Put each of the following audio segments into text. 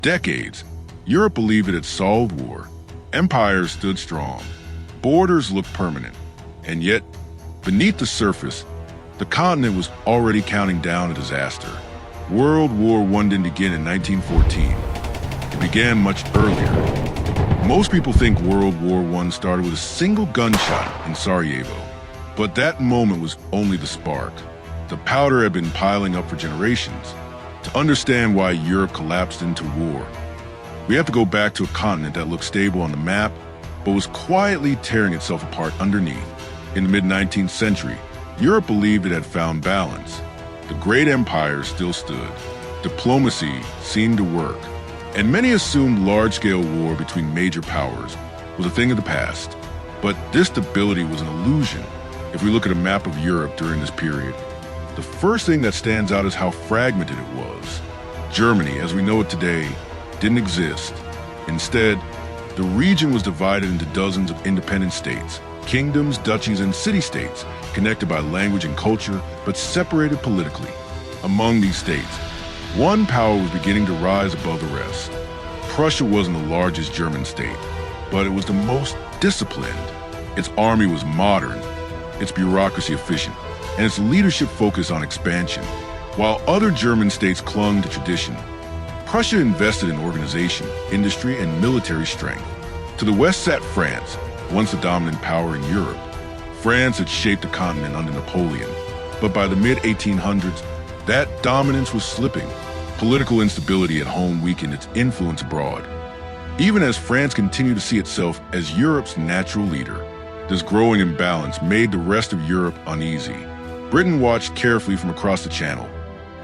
decades, Europe believed it had solved war. Empires stood strong. Borders looked permanent. And yet, beneath the surface, the continent was already counting down a disaster. World War I didn't begin in 1914. It began much earlier. Most people think World War I started with a single gunshot in Sarajevo. But that moment was only the spark. The powder had been piling up for generations. To understand why Europe collapsed into war, we have to go back to a continent that looked stable on the map, but was quietly tearing itself apart underneath. In the mid-19th century, Europe believed it had found balance. The great empires still stood. Diplomacy seemed to work. And many assumed large-scale war between major powers was a thing of the past. But this stability was an illusion. If we look at a map of Europe during this period, the first thing that stands out is how fragmented it was. Germany, as we know it today, didn't exist. Instead, the region was divided into dozens of independent states, kingdoms, duchies, and city-states, connected by language and culture, but separated politically. Among these states, one power was beginning to rise above the rest. Prussia wasn't the largest German state, but it was the most disciplined. Its army was modern, its bureaucracy efficient, and its leadership focused on expansion. While other German states clung to tradition, Prussia invested in organization, industry, and military strength. To the west sat France, once the dominant power in Europe. France had shaped the continent under Napoleon, but by the mid-1800s, that dominance was slipping. Political instability at home weakened its influence abroad. Even as France continued to see itself as Europe's natural leader, this growing imbalance made the rest of Europe uneasy. Britain watched carefully from across the Channel,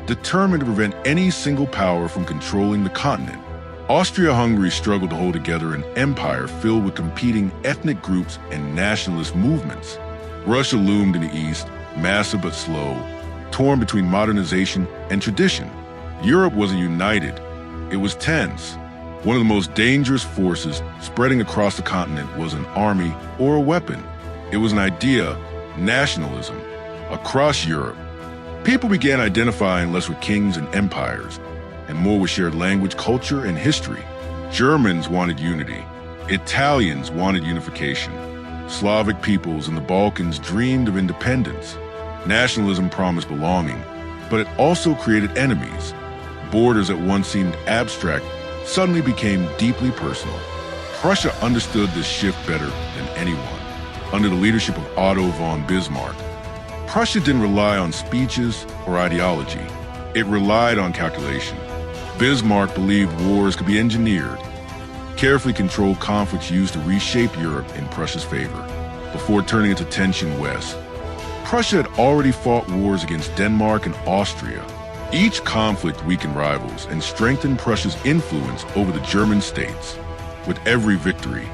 determined to prevent any single power from controlling the continent. Austria-Hungary struggled to hold together an empire filled with competing ethnic groups and nationalist movements. Russia loomed in the east, massive but slow, torn between modernization and tradition. Europe wasn't united. It was tense. One of the most dangerous forces spreading across the continent was an army or a weapon. It was an idea, nationalism. Across Europe, people began identifying less with kings and empires, and more with shared language, culture, and history. Germans wanted unity. Italians wanted unification. Slavic peoples in the Balkans dreamed of independence. Nationalism promised belonging, but it also created enemies. Borders that once seemed abstract suddenly became deeply personal. Prussia understood this shift better than anyone. Under the leadership of Otto von Bismarck, Prussia didn't rely on speeches or ideology. It relied on calculation. Bismarck believed wars could be engineered, carefully controlled conflicts used to reshape Europe in Prussia's favor. Before turning its attention west, Prussia had already fought wars against Denmark and Austria. Each conflict weakened rivals and strengthened Prussia's influence over the German states. With every victory,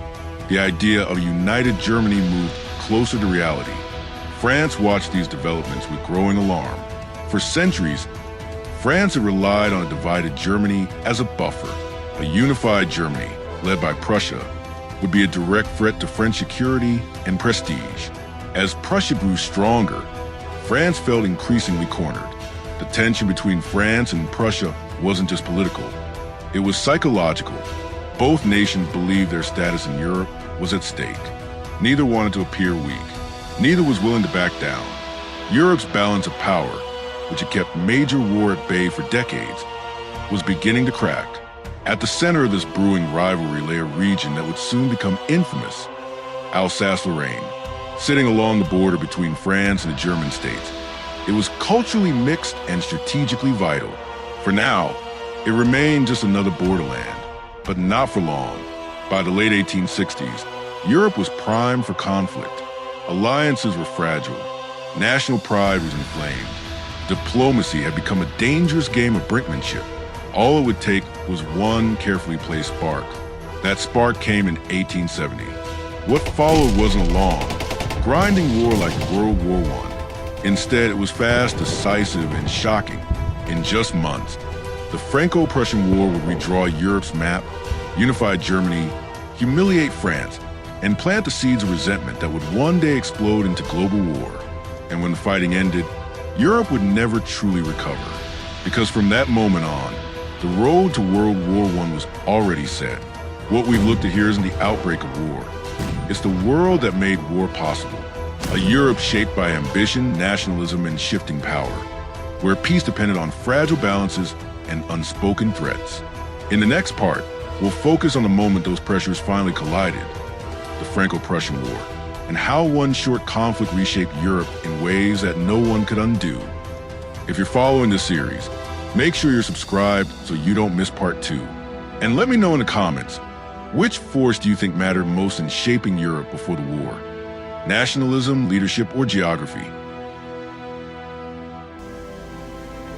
the idea of a united Germany moved closer to reality. France watched these developments with growing alarm. For centuries, France had relied on a divided Germany as a buffer. A unified Germany, led by Prussia, would be a direct threat to French security and prestige. As Prussia grew stronger, France felt increasingly cornered. The tension between France and Prussia wasn't just political, it was psychological. Both nations believed their status in Europe was at stake. Neither wanted to appear weak. Neither was willing to back down. Europe's balance of power, which had kept major war at bay for decades, was beginning to crack. At the center of this brewing rivalry lay a region that would soon become infamous, Alsace-Lorraine, sitting along the border between France and the German states. It was culturally mixed and strategically vital. For now, it remained just another borderland, but not for long. By the late 1860s, Europe was primed for conflict. Alliances were fragile. National pride was inflamed. Diplomacy had become a dangerous game of brinkmanship. All it would take was one carefully placed spark. That spark came in 1870. What followed wasn't a long, grinding war like World War I. Instead, it was fast, decisive, and shocking. In just months, the Franco-Prussian War would redraw Europe's map, unify Germany, humiliate France, and plant the seeds of resentment that would one day explode into global war. And when the fighting ended, Europe would never truly recover, because from that moment on, The road to World War I was already set. What we've looked at here isn't the outbreak of war. It's the world that made war possible. A Europe shaped by ambition, nationalism, and shifting power, where peace depended on fragile balances and unspoken threats. In the next part, we'll focus on the moment those pressures finally collided, the Franco-Prussian War, and how one short conflict reshaped Europe in ways that no one could undo. If you're following this series, make sure you're subscribed so you don't miss part 2. And let me know in the comments, which force do you think mattered most in shaping Europe before the war? Nationalism, leadership, or geography?